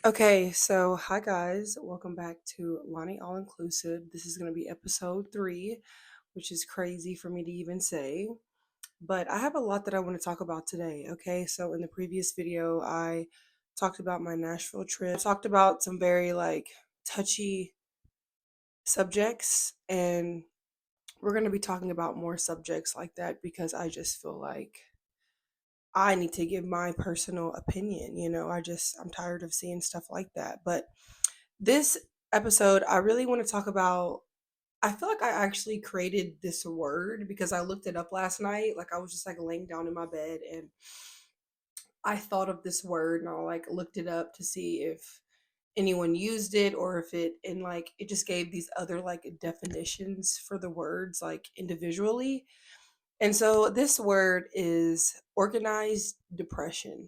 Okay, so hi guys, welcome back to Lani All.inclusive. This is going to be episode 3, which is crazy for me to even say. But I have a lot that I want to talk about today. Okay, so in the previous video, I talked about my Nashville trip, talked about some very touchy subjects, and we're going to be talking about more subjects like that because I just feel like I need to give my personal opinion. I'm tired of seeing stuff like that. But this episode, I really want to talk about. I feel like I actually created this word because I looked it up last night. Like I was just laying down in my bed and I thought of this word and I looked it up to see if anyone used it or if it and it just gave these other definitions for the words individually. And so this word is organized depression.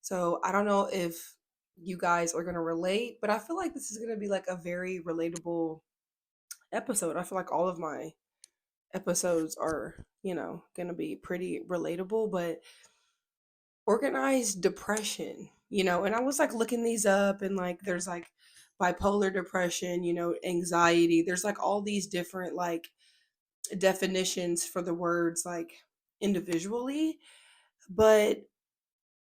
So I don't know if you guys are going to relate, but I feel like this is going to be a very relatable episode. I feel like all of my episodes are, going to be pretty relatable, but organized depression, and I was looking these up and there's bipolar depression, anxiety. There's all these different definitions for the words individually, but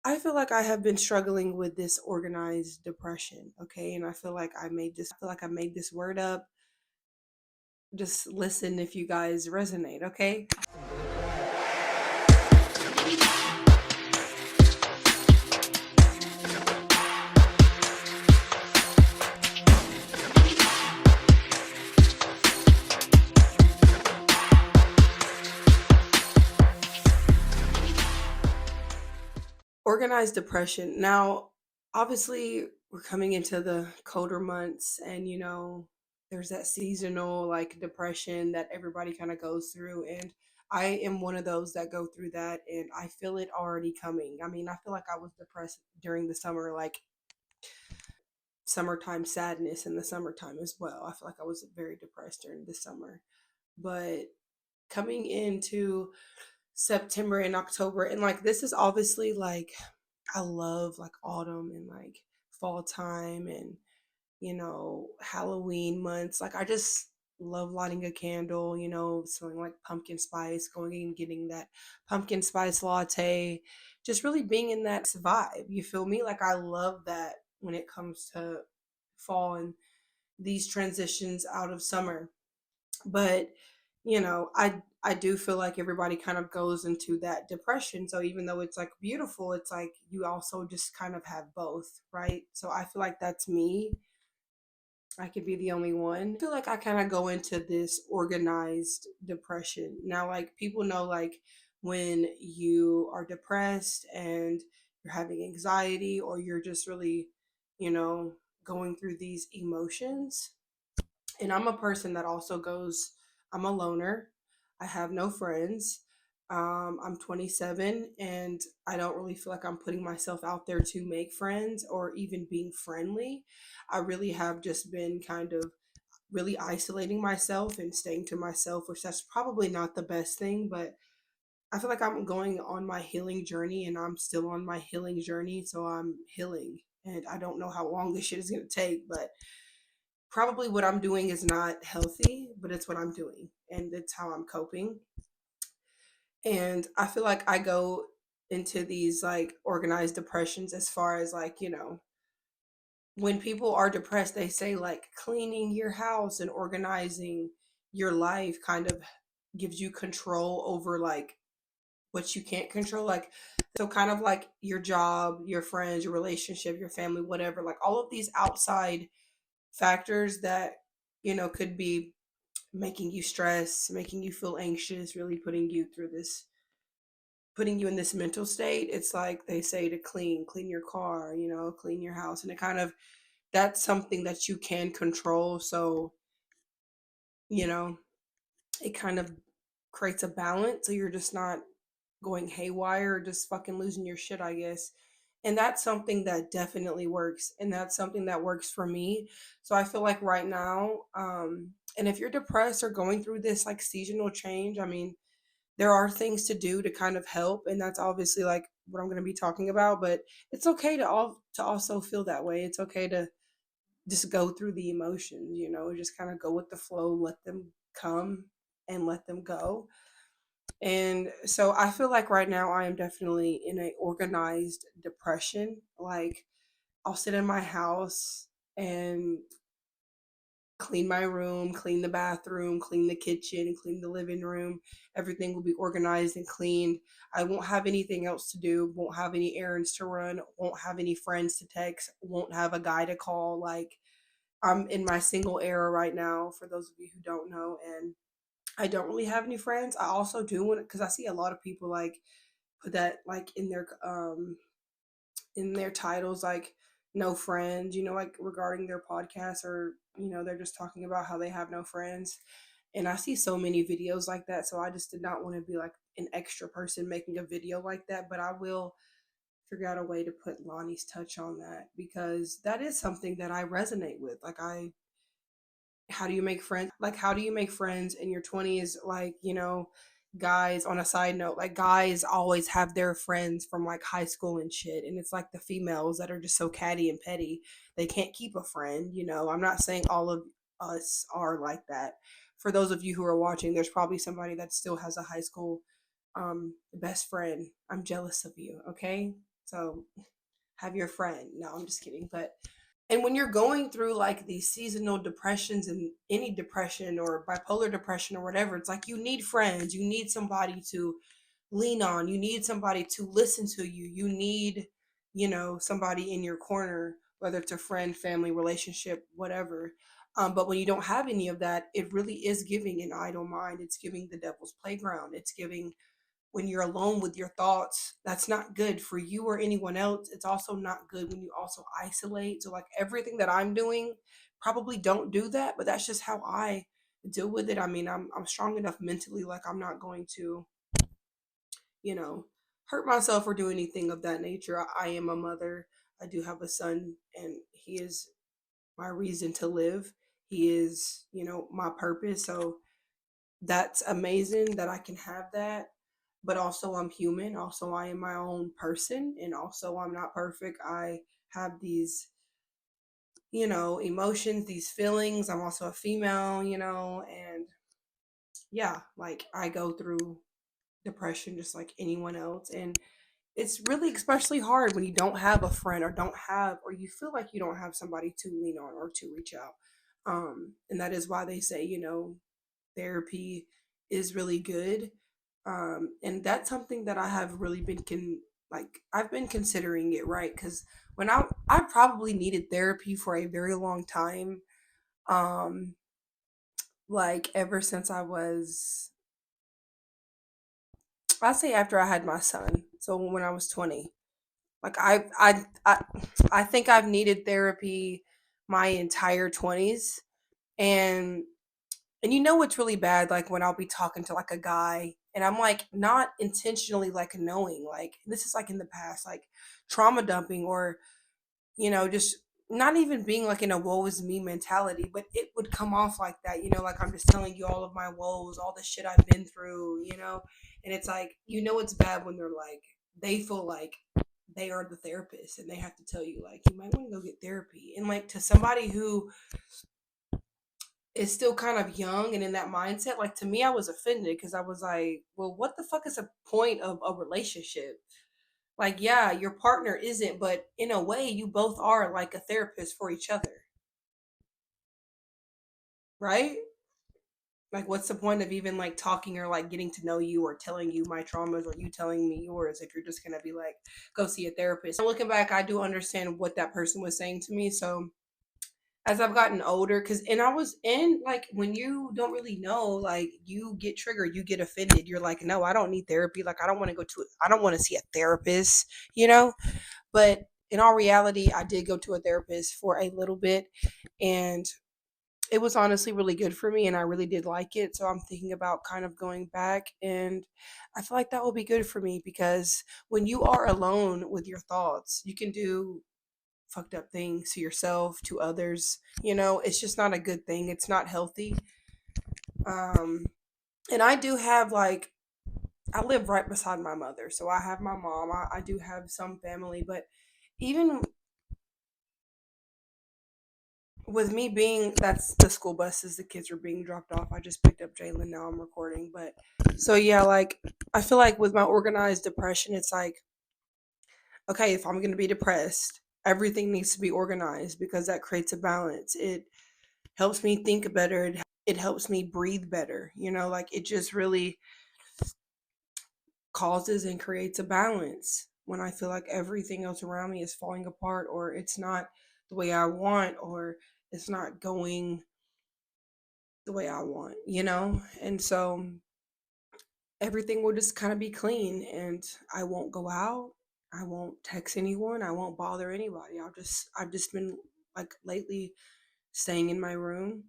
I feel like I have been struggling with this organized depression, okay? And I feel like I made this word up. Just listen if you guys resonate, okay? Organized depression. Now, obviously, we're coming into the colder months and there's that seasonal depression that everybody kind of goes through, and I am one of those that go through that and I feel it already coming. I mean, I feel like I was depressed during the summer, summertime sadness in the summertime as well. I feel like I was very depressed during the summer. But coming into September and October, and this is obviously I love autumn and fall time and Halloween months. I just love lighting a candle, smelling like pumpkin spice, going and getting that pumpkin spice latte, just really being in that vibe. You feel me? I love that when it comes to fall and these transitions out of summer. But I do feel like everybody kind of goes into that depression. So even though it's beautiful, it's you also just kind of have both, right? So I feel like that's me. I could be the only one. I feel like I kind of go into this organized depression. Now, people know, when you are depressed and you're having anxiety or you're just really, you know, going through these emotions. And I'm a person that also goes, I'm a loner. I have no friends. I'm 27 and I don't really feel like I'm putting myself out there to make friends or even being friendly. I really have just been kind of really isolating myself and staying to myself, which that's probably not the best thing, but I feel like I'm going on my healing journey and I'm still on my healing journey. So I'm healing and I don't know how long this shit is going to take, but probably what I'm doing is not healthy, but it's what I'm doing and it's how I'm coping. And I feel like I go into these organized depressions as far as when people are depressed, they say cleaning your house and organizing your life kind of gives you control over what you can't control. So kind of your job, your friends, your relationship, your family, whatever, all of these outside factors that could be making you stress, making you feel anxious, really putting you in this mental state. It's like they say to clean your car, clean your house. And it kind of, that's something that you can control. So, you know, it kind of creates a balance. So you're just not going haywire or just fucking losing your shit, I guess. And that's something that definitely works. And that's something that works for me. So I feel like right now, and if you're depressed or going through this seasonal change, I mean, there are things to do to kind of help. And that's obviously what I'm going to be talking about, but it's okay to also feel that way. It's okay to just go through the emotions, just kind of go with the flow, let them come and let them go. And so I feel like right now I am definitely in a organized depression. Like I'll sit in my house and clean my room, clean the bathroom, clean the kitchen, clean the living room. Everything will be organized and cleaned. I won't have anything else to do, won't have any errands to run, won't have any friends to text, won't have a guy to call. Like I'm in my single era right now, for those of you who don't know, and I don't really have any friends. I also do want, because I see a lot of people like put that like in their titles, like no friends, like regarding their podcast, or they're just talking about how they have no friends. And I see so many videos like that, so I just did not want to be like an extra person making a video like that, but I will figure out a way to put Lani's touch on that, because that is something that I resonate with. Like I how do you make friends? Like how do you make friends in your 20s? Like, guys, on a side note, like guys always have their friends from like high school and shit, and it's like the females that are just so catty and petty. They can't keep a friend, I'm not saying all of us are like that. For those of you who are watching, there's probably somebody that still has a high school best friend. I'm jealous of you, okay? So have your friend. No, I'm just kidding. But and when you're going through like these seasonal depressions, and any depression or bipolar depression or whatever, it's like you need friends. You need somebody to lean on. You need somebody to listen to you. You need, somebody in your corner, whether it's a friend, family, relationship, whatever. But when you don't have any of that, it really is giving an idle mind. It's giving the devil's playground. It's giving when you're alone with your thoughts. That's not good for you or anyone else. It's also not good when you also isolate. So like everything that I'm doing, probably don't do that, but that's just how I deal with it. I mean, I'm strong enough mentally, like I'm not going to, you know, hurt myself or do anything of that nature. I am a mother. I do have a son, and he is my reason to live. He is, my purpose. So that's amazing that I can have that. But also, I'm human. Also, I am my own person. And also, I'm not perfect. I have these, emotions, these feelings. I'm also a female, and yeah, like I go through depression just like anyone else. And it's really especially hard when you don't have a friend, or don't have, or you feel like you don't have somebody to lean on or to reach out. And that is why they say, therapy is really good. And that's something that I have really been like I've been considering it, right? Because when I probably needed therapy for a very long time. Um, like ever since I say after I had my son, so when I was 20. Like I think I've needed therapy my entire 20s. and And what's really bad? Like when I'll be talking to like a guy, and I'm like not intentionally like knowing, like this is like in the past, like trauma dumping, or, just not even being like in a woe is me mentality, but it would come off like that, like I'm just telling you all of my woes, all the shit I've been through, and it's like, it's bad when they're like, they feel like they are the therapist and they have to tell you, like, you might want to go get therapy. And like to somebody who is still kind of young and in that mindset, like to me, I was offended because I was like, well, what the fuck is the point of a relationship? Like, yeah, your partner isn't, but in a way, you both are like a therapist for each other, right? Like, what's the point of even like talking or like getting to know you or telling you my traumas or you telling me yours if you're just gonna be like, go see a therapist? Looking back, I do understand what that person was saying to me. So as I've gotten older, because and I was in like when you don't really know, like you get triggered, you get offended. You're like, no, I don't need therapy. Like I don't want to see a therapist, you know? But in all reality, I did go to a therapist for a little bit, and it was honestly really good for me, and I really did like it. So I'm thinking about kind of going back, and I feel like that will be good for me, because when you are alone with your thoughts, you can do fucked up things to yourself, to others. It's just not a good thing. It's not healthy. Um, and I do have like I live right beside my mother, so I have my mom. I do have some family, but even with me being that's the school buses, the kids are being dropped off. I just picked up Jalen. Now I'm recording, but so yeah, like I feel like with my organized depression, it's like okay, if I'm gonna be depressed, everything needs to be organized because that creates a balance. It helps me think better. It helps me breathe better. You know, like it just really causes and creates a balance when I feel like everything else around me is falling apart or it's not the way I want or it's not going the way I want, you know? And so everything will just kind of be clean and I won't go out. I won't text anyone. I won't bother anybody. I've just been like lately staying in my room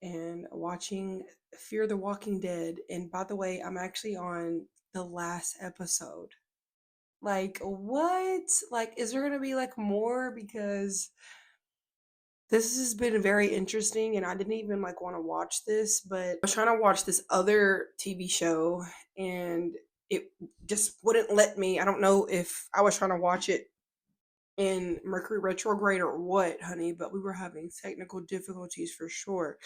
and watching Fear the Walking Dead. And by the way, I'm actually on the last episode. Like, what? Like, is there gonna be like more? Because this has been very interesting and I didn't even like want to watch this, but I was trying to watch this other TV show and it just wouldn't let me. I don't know if I was trying to watch it in Mercury retrograde or what, honey, but we were having technical difficulties for sure.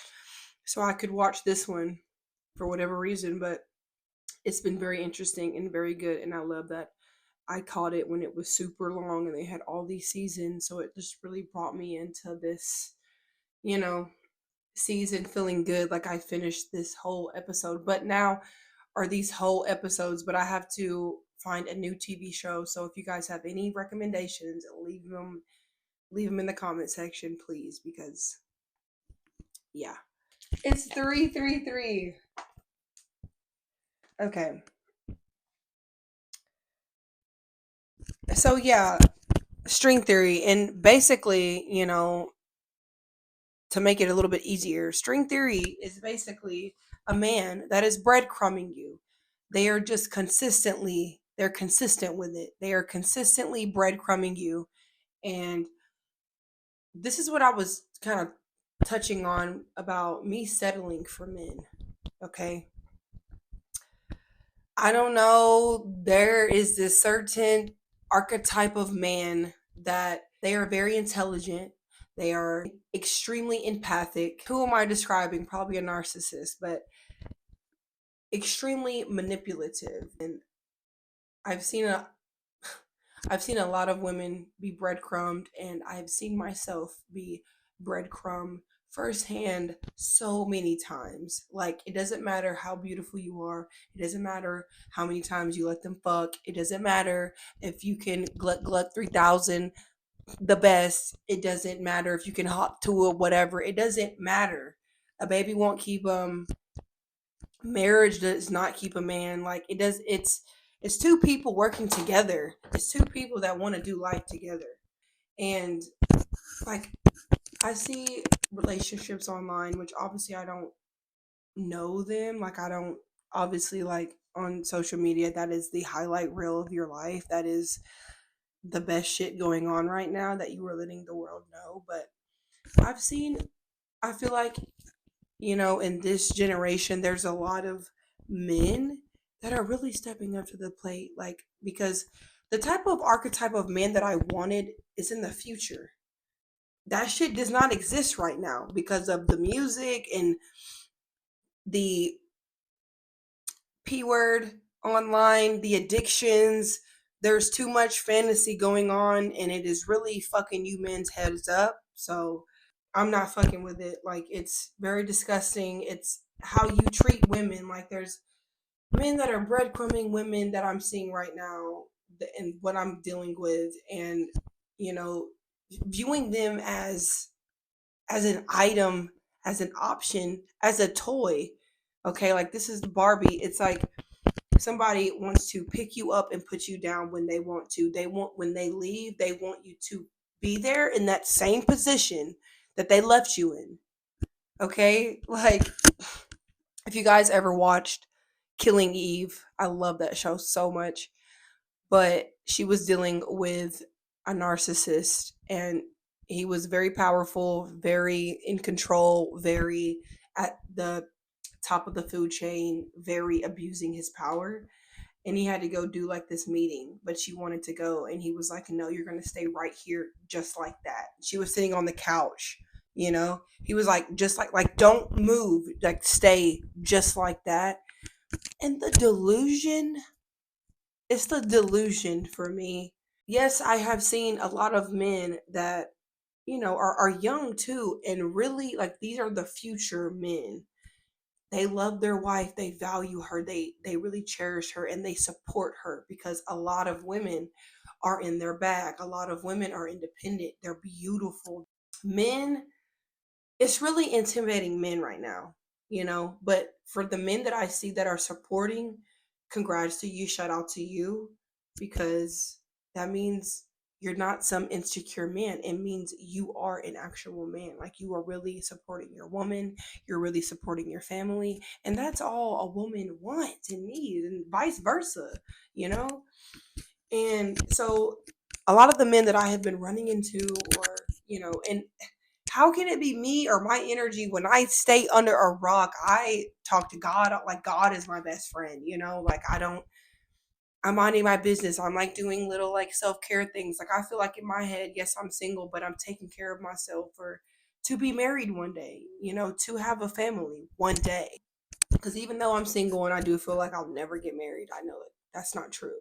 So I could watch this one for whatever reason, but it's been very interesting and very good and I love that I caught it when it was super long and they had all these seasons. So it just really brought me into this, you know, season feeling good. Like I finished this whole episode. But now are these whole episodes, but I have to find a new TV show. So if you guys have any recommendations, leave them in the comment section, please, because yeah. It's 333. Okay. So yeah, string theory and basically, you know, to make it a little bit easier, string theory is basically a man that is breadcrumbing you. They are just they're consistent with it. They are consistently breadcrumbing you. And this is what I was kind of touching on about me settling for men. Okay. I don't know. There is this certain archetype of man that they are very intelligent. They are extremely empathic. Who am I describing? Probably a narcissist, but extremely manipulative. And I've seen a I've seen a lot of women be breadcrumbed and I've seen myself be breadcrumbed firsthand so many times. Like it doesn't matter how beautiful you are. It doesn't matter how many times you let them fuck. It doesn't matter if you can glut 3000 the best. It doesn't matter if you can hop to a whatever. It doesn't matter. A baby won't keep marriage does not keep a man. Like it does it's two people working together. It's two people that want to do life together. And like I see relationships online, which obviously I don't know them. Like I don't obviously like on social media that is the highlight reel of your life. That is the best shit going on right now that you are letting the world know. But I've seen I feel like, you know, in this generation there's a lot of men that are really stepping up to the plate. Like because the type of archetype of man that I wanted is in the future. That shit does not exist right now because of the music and the P word online, the addictions. There's too much fantasy going on and it is really fucking you men's heads up. So I'm not fucking with it. Like it's very disgusting. It's how you treat women. Like there's men that are breadcrumbing women that I'm seeing right now and what I'm dealing with and you know viewing them as an item, as an option, as a toy. Okay, like this is Barbie. It's like somebody wants to pick you up and put you down when they want to. They want when they leave, they want you to be there in that same position that they left you in. Okay? Like if you guys ever watched Killing Eve, I love that show so much. But she was dealing with a narcissist and he was very powerful, very in control, very at the top of the food chain, very abusing his power. And he had to go do like this meeting, but she wanted to go. And he was like, no, you're going to stay right here, just like that. She was sitting on the couch. He was like, just like, don't move, like, stay just like that. And the delusion, it's the delusion for me. Yes, I have seen a lot of men that, are young too, and really, like, these are the future men. They love their wife, they value her, they really cherish her, and they support her, because a lot of women are in their bag. A lot of women are independent. They're beautiful. Men, it's really intimidating men right now, but for the men that I see that are supporting, congrats to you, shout out to you, because that means you're not some insecure man. It means you are an actual man. Like, you are really supporting your woman, you're really supporting your family, and that's all a woman wants and needs, and vice versa, you know and so a lot of the men that I have been running into, or and how can it be me or my energy when I stay under a rock? I talk to God, like God is my best friend, like I'm minding my business. I'm like doing little like self-care things. Like, I feel like in my head, yes, I'm single, but I'm taking care of myself for to be married one day, to have a family one day. Because even though I'm single and I do feel like I'll never get married, I know that's not true.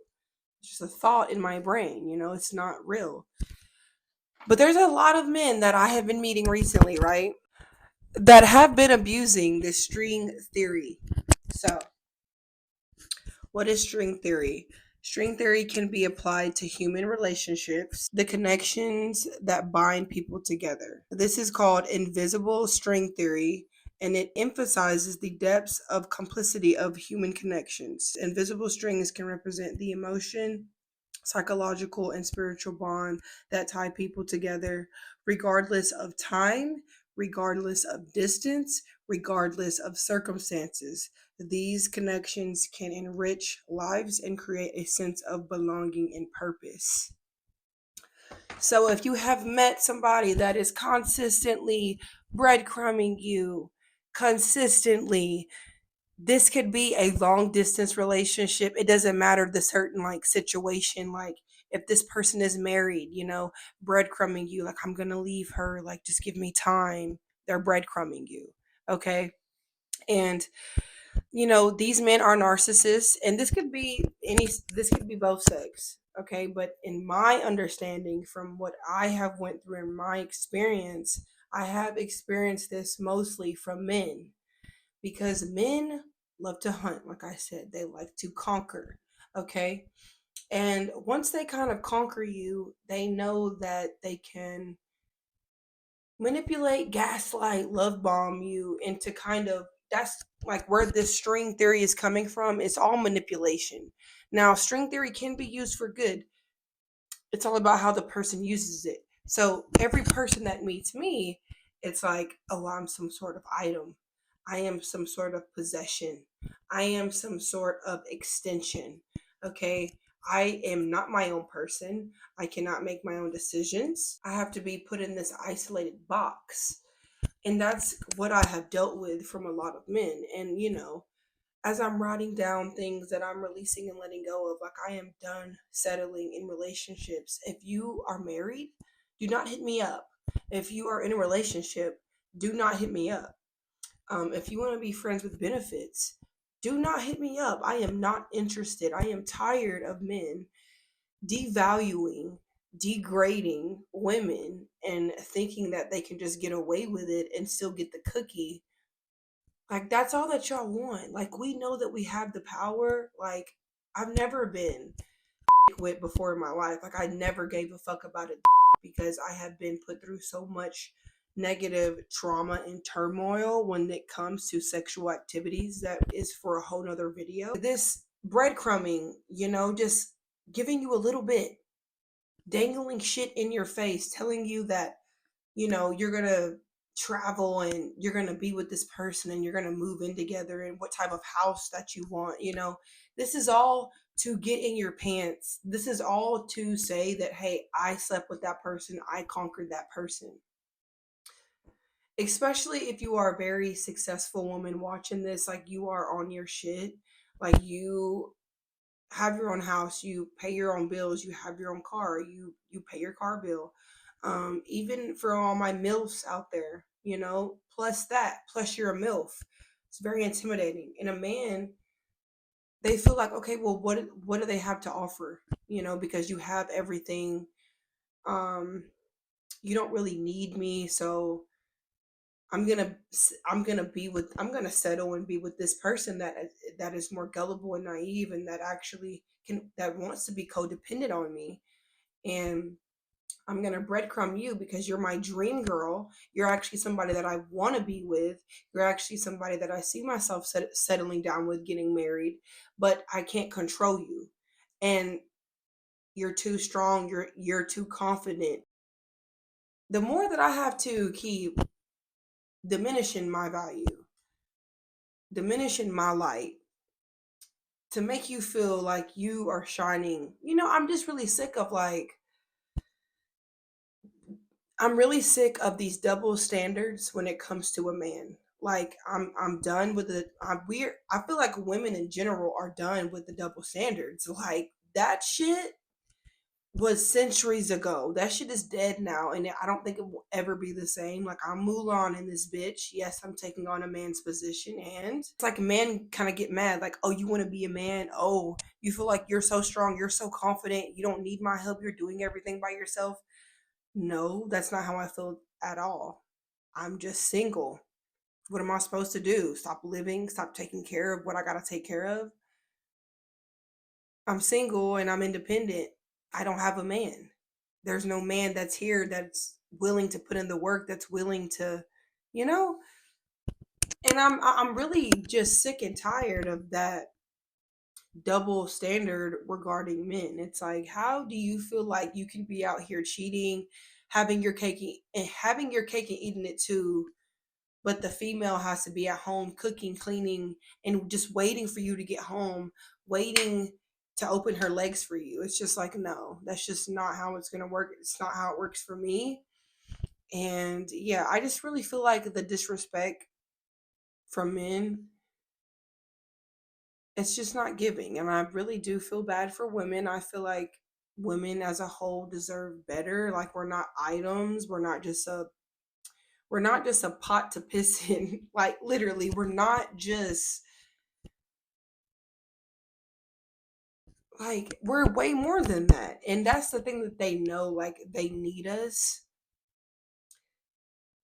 It's just a thought in my brain, it's not real. But there's a lot of men that I have been meeting recently, right? That have been abusing this string theory. So, what is string theory? String theory can be applied to human relationships, the connections that bind people together. This is called invisible string theory, and it emphasizes the depths of complicity of human connections. Invisible strings can represent the emotion, psychological, and spiritual bond that tie people together, regardless of time, regardless of distance, regardless of circumstances. These connections can enrich lives and create a sense of belonging and purpose. So, if you have met somebody that is consistently breadcrumbing you, consistently, this could be a long distance relationship. It doesn't matter the certain like situation. Like, if this person is married, breadcrumbing you, like, I'm gonna leave her, like, just give me time. They're breadcrumbing you. Okay. And these men are narcissists, and this could be both sex. Okay. But in my understanding, from what I have went through in my experience, I have experienced this mostly from men, because men love to hunt. Like I said, they like to conquer. Okay. And once they kind of conquer you, they know that they can manipulate, gaslight, love bomb you into kind of, that's like where this string theory is coming from. It's all manipulation. Now, string theory can be used for good. It's all about how the person uses it. So every person that meets me, it's like, oh, I'm some sort of item. I am some sort of possession. I am some sort of extension. Okay. I am not my own person. I cannot make my own decisions. I have to be put in this isolated box. And that's what I have dealt with from a lot of men. And, as I'm writing down things that I'm releasing and letting go of, like, I am done settling in relationships. If you are married, do not hit me up. If you are in a relationship, do not hit me up. If you want to be friends with benefits, do not hit me up. I am not interested. I am tired of men devaluing, degrading women and thinking that they can just get away with it and still get the cookie. Like, that's all that y'all want. Like, we know that we have the power. Like, I've never been with before in my life. Like, I never gave a fuck about it, because I have been put through so much negative trauma and turmoil when it comes to sexual activities. That is for a whole nother video. This breadcrumbing, just giving you a little bit, dangling shit in your face, telling you that you're gonna travel and you're gonna be with this person and you're gonna move in together, and what type of house that you want. This is all to get in your pants. This is all to say that, hey, I slept with that person, I conquered that person. especially if you are a very successful woman watching this, like you are on your shit, like you have your own house, you pay your own bills, you have your own car, you pay your car bill. Even for all my MILFs out there, plus that, plus you're a MILF. It's very intimidating. And a man, they feel like, okay, well, what do they have to offer? Because you have everything. Um, you don't really need me, so I'm gonna settle and be with this person that is more gullible and naive, and that actually that wants to be codependent on me. And I'm gonna breadcrumb you because you're my dream girl. You're actually somebody that I want to be with. You're actually somebody that I see myself settling down with, getting married. But I can't control you, and you're too strong. You're too confident. The more that I have to keep diminishing my value, diminishing my light, to make you feel like you are shining. I'm just really sick of like I'm really sick of these double standards when it comes to a man. Like I'm done with the I feel like women in general are done with the double standards. Like that shit was centuries ago. That shit is dead now, and I don't think it will ever be the same. Like I'm Mulan in this bitch. Yes, I'm taking on a man's position, and it's like men kind of get mad. Like, oh, you want to be a man? Oh, you feel like you're so strong, you're so confident, you don't need my help. You're doing everything by yourself. No, that's not how I feel at all. I'm just single. What am I supposed to do? Stop living? Stop taking care of what I gotta take care of? I'm single and I'm independent. I don't have a man. There's no man that's here that's willing to put in the work, that's willing to, you know? And I'm really just sick and tired of that double standard regarding men. It's like, how do you feel like you can be out here cheating, having your cake and eating it too, but the female has to be at home cooking, cleaning, and just waiting for you to get home, waiting to open her legs for you? It's just like, no, that's just not how it's gonna work. It's not how it works for me. And yeah, I just really feel like the disrespect from men, it's just not giving. And I really do feel bad for women. I feel like women as a whole deserve better. Like we're not items. We're not just a pot to piss in. Like literally, we're not just like we're way more than that. And that's the thing that they know, like they need us.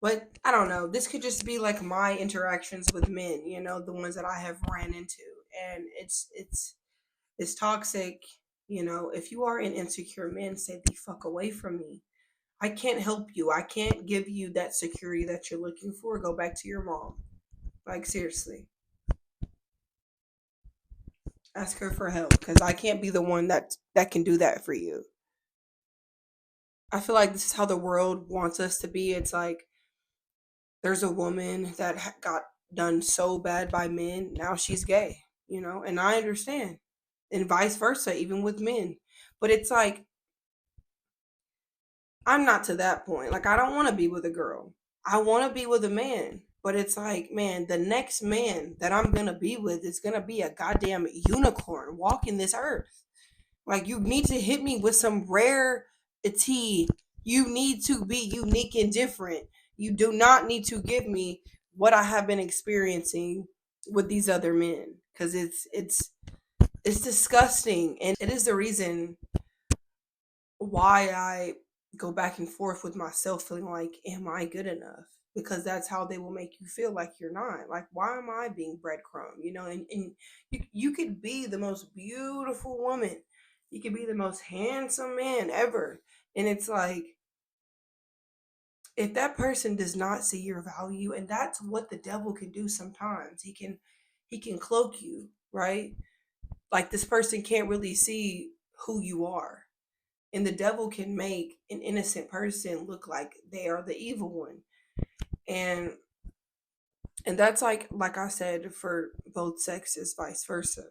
But I don't know. This could just be like my interactions with men, the ones that I have ran into. And it's toxic. If you are an insecure man, stay the fuck away from me. I can't help you. I can't give you that security that you're looking for. Go back to your mom. Like seriously, ask her for help because I can't be the one that can do that for you. I feel like this is how the world wants us to be. It's like there's a woman that got done so bad by men. Now she's gay, and I understand, and vice versa, even with men. But it's like I'm not to that point. Like, I don't want to be with a girl. I want to be with a man. But it's like, man, the next man that I'm going to be with is going to be a goddamn unicorn walking this earth. Like, you need to hit me with some rarity. You need to be unique and different. You do not need to give me what I have been experiencing with these other men because it's disgusting, and it is the reason why I go back and forth with myself, feeling like, am I good enough? Because that's how they will make you feel like you're not. Like, why am I being breadcrumb? And you could be the most beautiful woman, you could be the most handsome man ever. And it's like, if that person does not see your value, and that's what the devil can do sometimes, he can cloak you, right? Like, this person can't really see who you are, and the devil can make an innocent person look like they are the evil one. And and that's like I said, for both sexes, vice versa.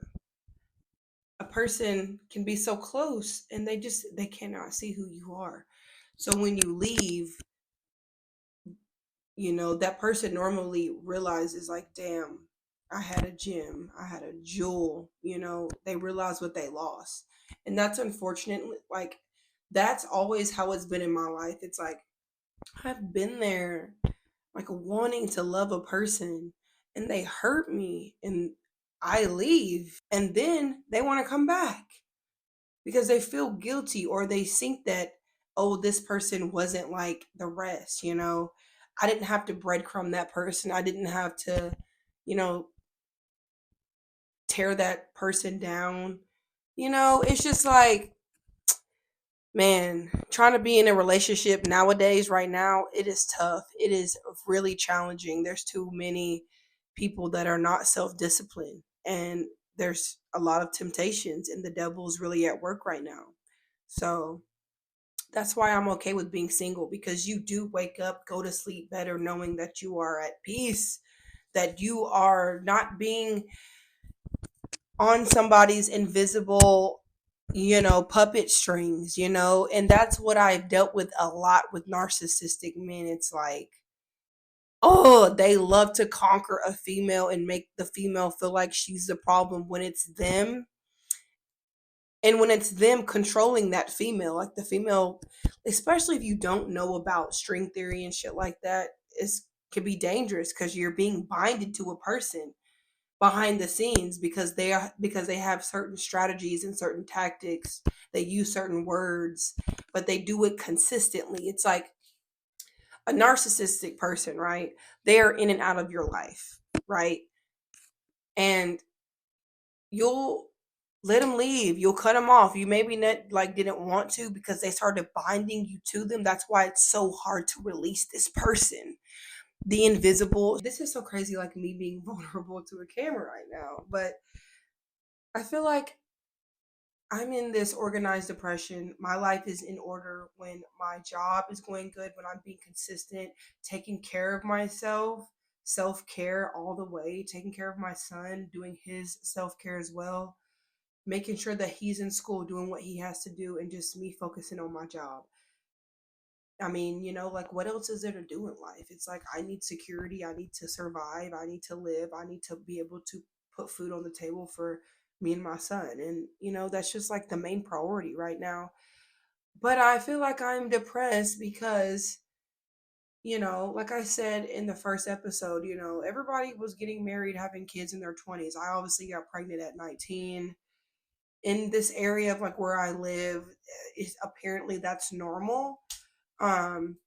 A person can be so close and they cannot see who you are. So when you leave, that person normally realizes, like, damn, I had a gem, I had a jewel, they realize what they lost. And that's unfortunate. Like, that's always how it's been in my life. It's like, I've been there, like, wanting to love a person, and they hurt me, and I leave, and then they want to come back because they feel guilty, or they think that, oh, this person wasn't like the rest. I didn't have to breadcrumb that person. I didn't have to, you know tear that person down. It's just like, man, trying to be in a relationship nowadays, right now, it is tough. It is really challenging. There's too many people that are not self-disciplined, and there's a lot of temptations, and the devil's really at work right now. So that's why I'm okay with being single, because you do wake up, go to sleep better knowing that you are at peace, that you are not being on somebody's invisible, puppet strings. And that's what I've dealt with a lot with narcissistic men. It's like, oh, they love to conquer a female and make the female feel like she's the problem when it's them. And when it's them controlling that female, like the female, especially if you don't know about string theory and shit like that, is can be dangerous because you're being binded to a person behind the scenes, because they have certain strategies and certain tactics. They use certain words, but they do it consistently. It's like a narcissistic person, right? They are in and out of your life, right? And you'll let them leave. You'll cut them off. You maybe not, like, didn't want to, because they started binding you to them. That's why it's so hard to release this person. The invisible. This is so crazy, like me being vulnerable to a camera right now. But I feel like I'm in this organized depression. My life is in order when my job is going good, when I'm being consistent, taking care of myself, self care all the way, taking care of my son, doing his self care as well, making sure that he's in school, doing what he has to do, and just me focusing on my job. I mean, like, what else is there to do in life? It's like, I need security. I need to survive. I need to live. I need to be able to put food on the table for me and my son. And, that's just like the main priority right now. But I feel like I'm depressed because, like I said in the first episode, everybody was getting married, having kids in their 20s. I obviously got pregnant at 19. In this area of, like, where I live, is apparently that's normal. Um,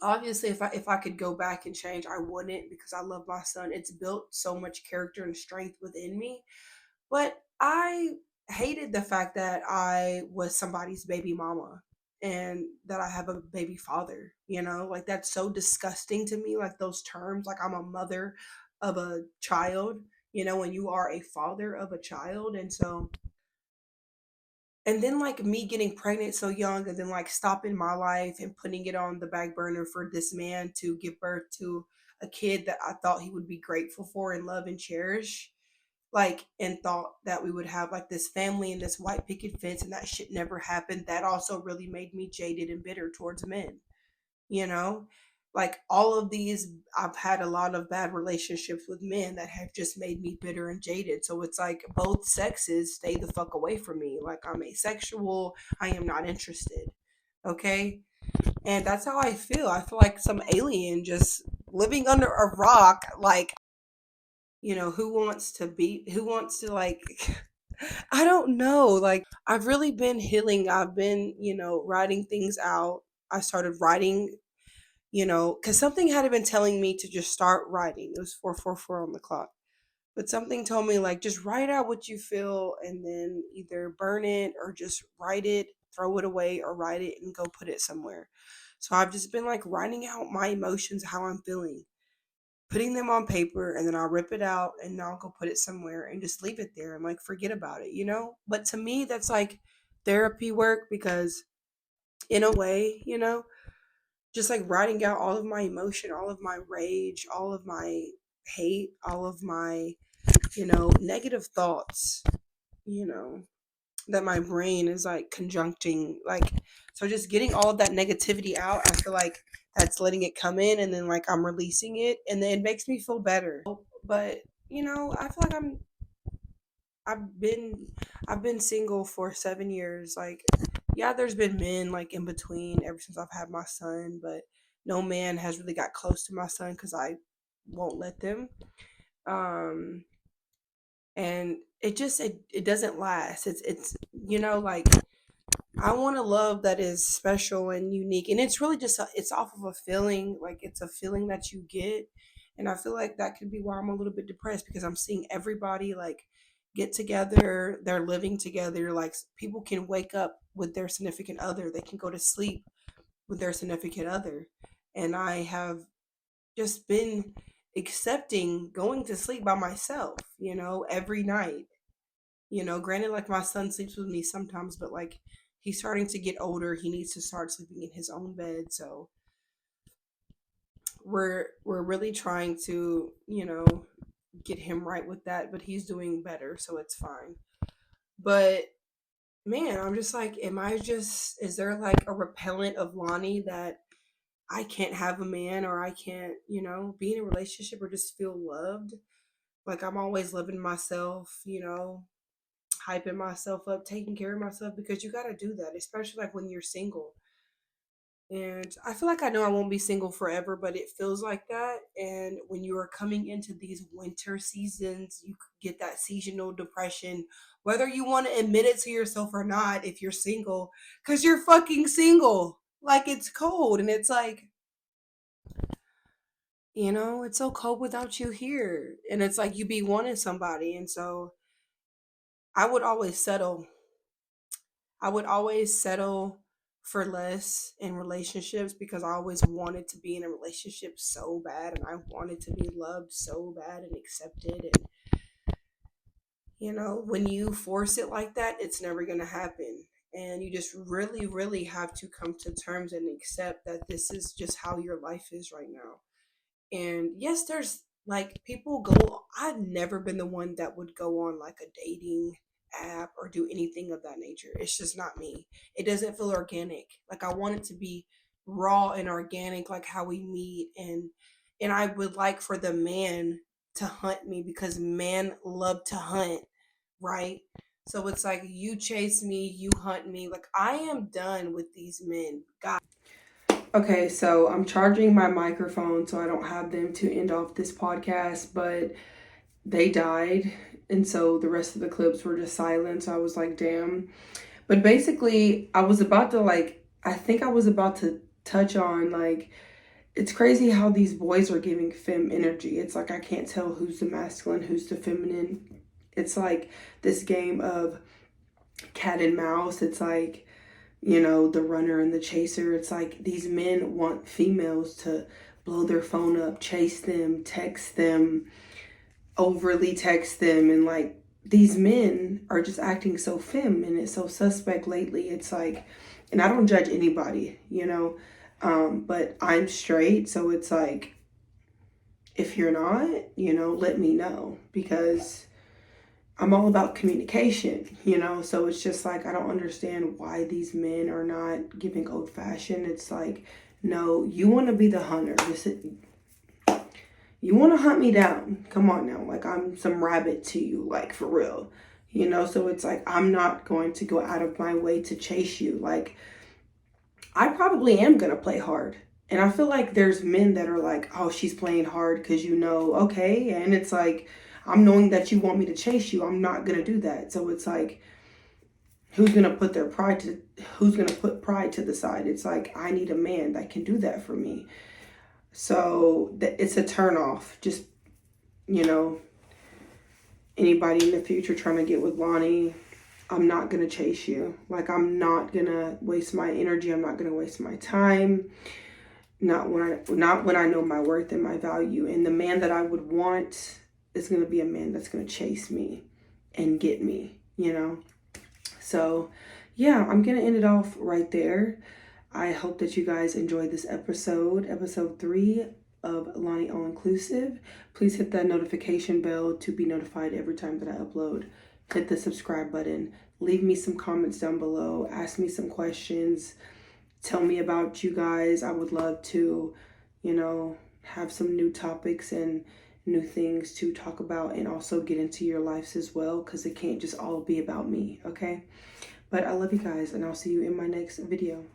Obviously, if I could go back and change, I wouldn't, because I love my son. It's built so much character and strength within me. But I hated the fact that I was somebody's baby mama, and that I have a baby father. Like, that's so disgusting to me, like those terms, like I'm a mother of a child, when you are a father of a child. And then, like, me getting pregnant so young, and then, like, stopping my life and putting it on the back burner for this man to give birth to a kid that I thought he would be grateful for and love and cherish. Like, and thought that we would have, like, this family and this white picket fence, and that shit never happened. That also really made me jaded and bitter towards men, you know? Like, all of these, I've had a lot of bad relationships with men that have just made me bitter and jaded. So it's like, both sexes, stay the fuck away from me. Like, I'm asexual. I am not interested. Okay? And that's how I feel. I feel like some alien just living under a rock. Like, who wants to, like, I don't know. Like, I've really been healing. I've been, writing things out. I started writing, because something had been telling me to just start writing. It was 4:44 on the clock. But something told me, like, just write out what you feel, and then either burn it or just write it, throw it away, or write it and go put it somewhere. So I've just been, like, writing out my emotions, how I'm feeling, putting them on paper, and then I'll rip it out and I'll go put it somewhere and just leave it there and, like, forget about it. But to me, that's like therapy work, because in a way, just like writing out all of my emotion, all of my rage, all of my hate, all of my, negative thoughts, you know, that my brain is, like, conjuncting. Like, so just getting all of that negativity out, I feel like that's letting it come in, and then like I'm releasing it, and then it makes me feel better. But I feel like I've been I've been single for 7 years. Like, yeah, there's been men like in between ever since I've had my son, but no man has really got close to my son because I won't let them. Um, and it doesn't last. It's like I want a love that is special and unique, and it's really just it's off of a feeling. Like it's a feeling that you get, and I feel like that could be why I'm a little bit depressed because I'm seeing everybody like get together, they're living together. Like people can wake up with their significant other, they can go to sleep with their significant other, and I have just been accepting going to sleep by myself, every night. Granted, like my son sleeps with me sometimes, but like he's starting to get older. He needs to start sleeping in his own bed. So we're really trying to, get him right with that, but he's doing better, so it's fine. But man, I'm just like, is there like a repellent of Lani that I can't have a man or I can't, be in a relationship or just feel loved? Like I'm always loving myself, hyping myself up, taking care of myself because you got to do that, especially like when you're single. And I feel like I know I won't be single forever, but it feels like that. And when you are coming into these winter seasons, you get that seasonal depression, whether you want to admit it to yourself or not, if you're single, because you're fucking single. Like it's cold and it's like, it's so cold without you here. And it's like you be wanting somebody. And so I would always settle I would always settle for less in relationships because I always wanted to be in a relationship so bad and I wanted to be loved so bad and accepted. And, when you force it like that, it's never going to happen. And you just really, really have to come to terms and accept that this is just how your life is right now. And yes, there's like people go, I've never been the one that would go on like a dating app or do anything of that nature. It's just not me. It doesn't feel organic. Like I want it to be raw and organic, like how we meet. And I would like for the man to hunt me because men love to hunt, right? So it's like you chase me, you hunt me. Like I am done with these men. God. Okay, so I'm charging my microphone so I don't have them to end off this podcast, but they died. And so the rest of the clips were just silent. So I was like, damn. But basically, I think I was about to touch on like, it's crazy how these boys are giving femme energy. It's like I can't tell who's the masculine, who's the feminine. It's like this game of cat and mouse. It's like, the runner and the chaser. It's like these men want females to blow their phone up, chase them, text them, overly text them. And like these men are just acting so femme and it's so suspect lately. It's like, and I don't judge anybody, but I'm straight. So it's like, if you're not, let me know because I'm all about communication, so it's just like I don't understand why these men are not giving old fashioned. It's like, no, you want to be the hunter. You want to hunt me down. Come on now. Like I'm some rabbit to you, like for real. So it's like I'm not going to go out of my way to chase you. Like I probably am going to play hard. And I feel like there's men that are like, oh, she's playing hard because okay. And it's like, I'm knowing that you want me to chase you. I'm not going to do that. So it's like, who's going to put pride to the side? It's like, I need a man that can do that for me. So it's a turn off. Just, you know, anybody in the future trying to get with Lani, I'm not going to chase you. Like, I'm not going to waste my energy. I'm not going to waste my time. Not when I know my worth and my value. And the man that I would want is going to be a man that's going to chase me and get me. So, yeah, I'm going to end it off right there. I hope that you guys enjoyed this episode 3 of Lani All.inclusive. Please hit that notification bell to be notified every time that I upload. Hit the subscribe button. Leave me some comments down below. Ask me some questions. tell me about you guys. I would love to, you know, have some new topics and new things to talk about, and also get into your lives as well, because it can't just all be about me, okay? But I love you guys, and I'll see you in my next video.